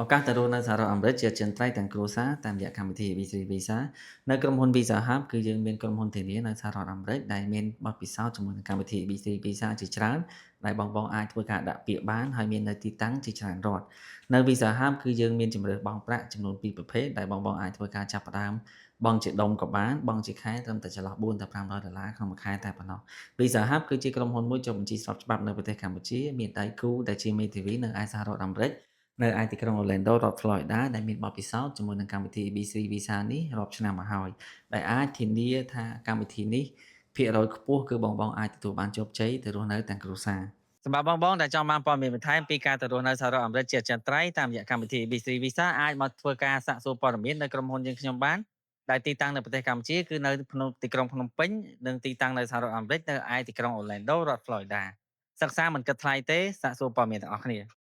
ឱកាសទៅរស់នៅសហរដ្ឋអាមេរិកជាអចិន្ត្រៃយ៍ទាំងគ្រួសារតាមរយៈកម្មវិធី ABC Visa នៅក្រុមហ៊ុន Visa Hub គឺយើងមានក្រុមហ៊ុនធានានៅសហរដ្ឋអាមេរិកដែលមានបទពិសោធន៍ជាមួយនឹងកម្មវិធី ABC Visa ជាច្រើនដែលបងអាចធ្វើការដាក់ពាក្យបានហើយមាននៅទីតាំងជាច្រើនរដ្ឋនៅ Visa Hub គឺយើងមានជម្រើសបង់ប្រាក់ចំនួន2ប្រភេទដែលបងអាចធ្វើការចាប់ផ្ដើមបង់ជាដុំក៏បានបង់ជាខែត្រឹមតែចន្លោះ4ទៅ$500ក្នុងមួយខែតែប៉ុណ្ណោះ Visa Hub គឺជាក្រុមហ៊ុនមួយចុះបញ្ជីស្របច្បាប់នៅប្រទេសកម្ពុជាមានដៃគូដែលជាមេធាវីនៅឯសហរដ្ឋអាមេរិក នៅឯទីក្រុង Orlando រដ្ឋ Florida ដែលមានបទពិសោធន៍ជាមួយនឹងកម្មវិធី ABC Visa នេះរាប់ឆ្នាំមកហើយដែលអាចធានាថាកម្មវិធីនេះភាគរយខ្ពស់គឺបងអាចទទួលបានជោគជ័យទៅរស់នៅទាំងគ្រួសារសម្រាប់បងដែលចង់បានព័ត៌មានបន្ថែមពីការទៅរស់នៅសហរដ្ឋអាមេរិកជាអចិន្ត្រៃយ៍តាមរយៈកម្មវិធី ABC Visa អាចមកធ្វើការសាកសួរព័ត៌មាននៅក្រុមហ៊ុនយើងខ្ញុំបានដែលទីតាំងនៅប្រទេសកម្ពុជាគឺនៅក្នុងទីក្រុងភ្នំពេញនិងទីតាំងនៅសហរដ្ឋអាមេរិកនៅឯទីក្រុង Orlando រដ្ឋ Florida សិក្សាមិនគិតថ្លៃទេសាកសួរព័ត៌មានទាំងអស់គ្នា